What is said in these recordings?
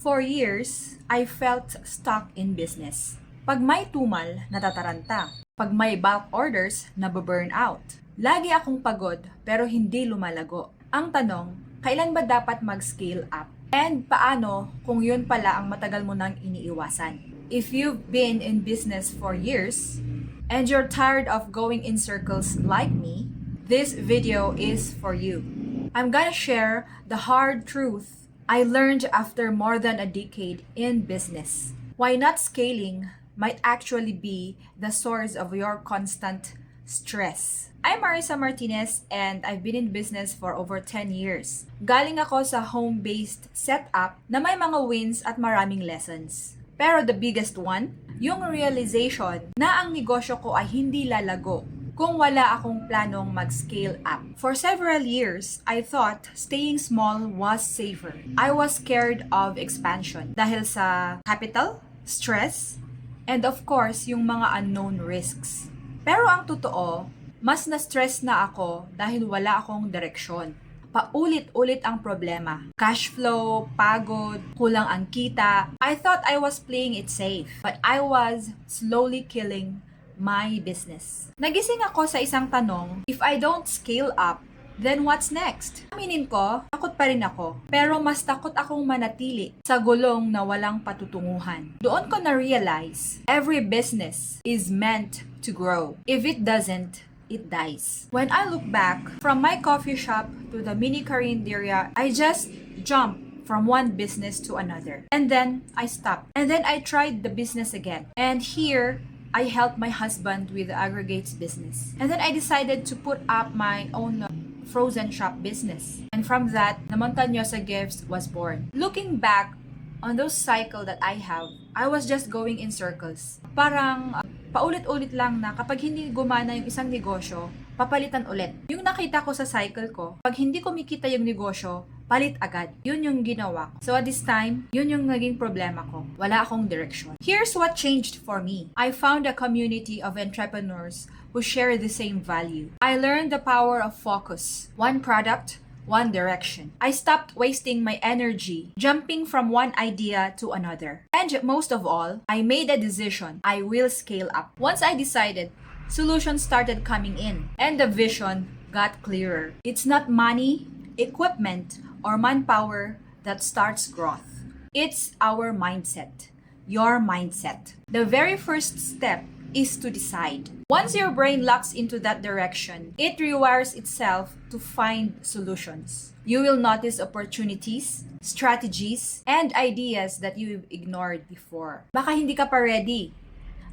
For years, I felt stuck in business. Pag may tumal, natataranta. Pag may bulk orders, nababurn out. Lagi akong pagod pero hindi lumalago. Ang tanong, kailan ba dapat mag-scale up? And paano kung yun pala ang matagal mo nang iniiwasan? If you've been in business for years and you're tired of going in circles like me, this video is for you. I'm gonna share the hard truth I learned after more than a decade in business. Why not scaling might actually be the source of your constant stress. I'm Marisa Martinez and I've been in business for over 10 years. Galing ako sa home-based setup na may mga wins at maraming lessons. Pero the biggest one, yung realization na ang negosyo ko ay hindi lalago kung wala akong planong mag-scale up. For several years, I thought staying small was safer. I was scared of expansion dahil sa capital, stress, and of course, yung mga unknown risks. Pero ang totoo, mas na-stress na ako dahil wala akong direksyon. Paulit-ulit ang problema. Cash flow, pagod, kulang ang kita. I thought I was playing it safe, but I was slowly killing my business. Nagising ako sa isang tanong, if I don't scale up, then what's next? Aminin ko, takot pa rin ako. Pero mas takot akong manatili sa gulong na walang patutunguhan. Doon ko na-realize, every business is meant to grow. If it doesn't, it dies. When I look back, from my coffee shop to the mini carinderia, I just jumped from one business to another. And then I stopped. And then I tried the business again. And here, I helped my husband with the aggregates business. And then I decided to put up my own frozen shop business. And from that, the Montañosa Gifts was born. Looking back on those cycle that I have, I was just going in circles. Parang paulit-ulit lang na kapag hindi gumana yung isang negosyo, papalitan ulit. Yung nakita ko sa cycle ko, pag hindi kumikita yung negosyo, palit agad. Yun yung ginawa ko. So at this time, yun yung naging problema ko. Wala akong direction. Here's what changed for me. I found a community of entrepreneurs who share the same value. I learned the power of focus. One product, one direction. I stopped wasting my energy jumping from one idea to another. And most of all, I made a decision. I will scale up. Once I decided, solutions started coming in and the vision got clearer. It's not money, equipment, or manpower that starts growth. It's our mindset, your mindset. The very first step is to decide. Once your brain locks into that direction, it rewires itself to find solutions. You will notice opportunities, strategies, and ideas that you've ignored before. Baka hindi ka pa ready.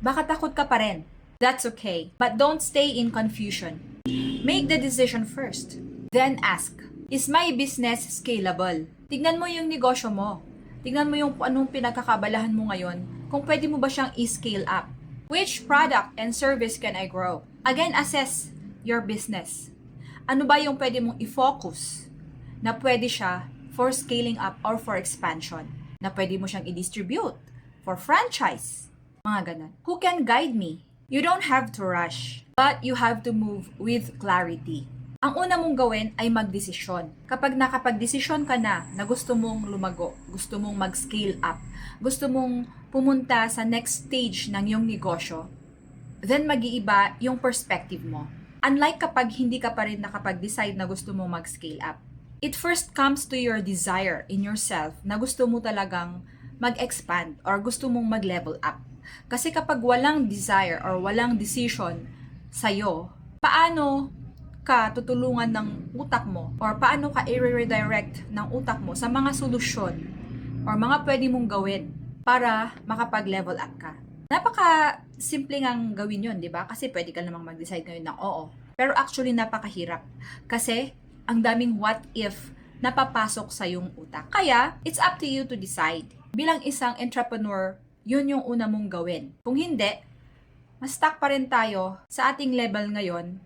Baka takot ka pa rin. That's okay. But don't stay in confusion. Make the decision first. Then ask, is my business scalable? Tignan mo yung negosyo mo. Tignan mo yung anong pinagkakabalahan mo ngayon, kung pwede mo ba siyang i-scale up. Which product and service can I grow? Again, assess your business. Ano ba yung pwede mong i-focus na pwede siya for scaling up or for expansion? Na pwede mo siyang i-distribute for franchise. Mga ganun. Who can guide me? You don't have to rush, but you have to move with clarity. Ang una mong gawin ay magdesisyon. Kapag nakapagdesisyon ka na gusto mong lumago, gusto mong mag-scale up, gusto mong pumunta sa next stage ng iyong negosyo, then mag-iiba yung perspective mo. Unlike kapag hindi ka pa rin nakapag-decide na gusto mong mag-scale up. It first comes to your desire in yourself na gusto mo talagang mag-expand or gusto mong mag-level up. Kasi kapag walang desire or walang decision sa'yo, paano ka tutulungan ng utak mo or paano ka i-redirect ng utak mo sa mga solusyon or mga pwede mong gawin para makapag-level up ka. Napaka-simple ngang gawin yun, di ba? Kasi pwede ka namang mag-decide ngayon ng oo. Pero actually, napakahirap. Kasi, ang daming what if napapasok sa yung utak. Kaya, it's up to you to decide. Bilang isang entrepreneur, yun yung una mong gawin. Kung hindi, mas stuck pa rin tayo sa ating level ngayon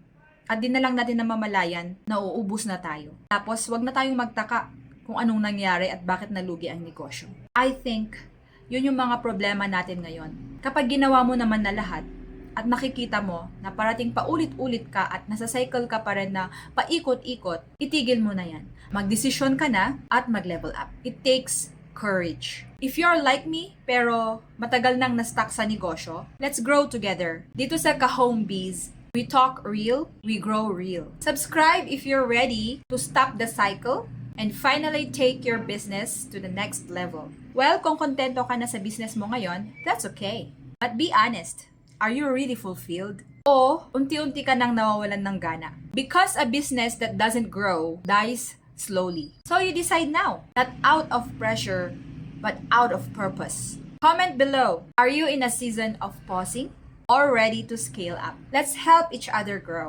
at di na lang natin namamalayan na uubos na tayo. Tapos, wag na tayong magtaka kung anong nangyari at bakit nalugi ang negosyo. I think, yun yung mga problema natin ngayon. Kapag ginawa mo naman na lahat, at nakikita mo na parating paulit-ulit ka at nasa cycle ka pa rin na paikot-ikot, itigil mo na yan. Magdesisyon ka na at mag-level up. It takes courage. If you're like me, pero matagal nang na-stuck sa negosyo, let's grow together. Dito sa Ka-Home Biz, we talk real, we grow real. Subscribe if you're ready to stop the cycle and finally take your business to the next level. Well, kung kontento ka na sa business mo ngayon, that's okay. But be honest, are you really fulfilled? O unti-unti ka nang nawawalan ng gana? Because a business that doesn't grow dies slowly. So you decide now, not out of pressure, but out of purpose. Comment below, are you in a season of pausing or ready to scale up? Let's help each other grow.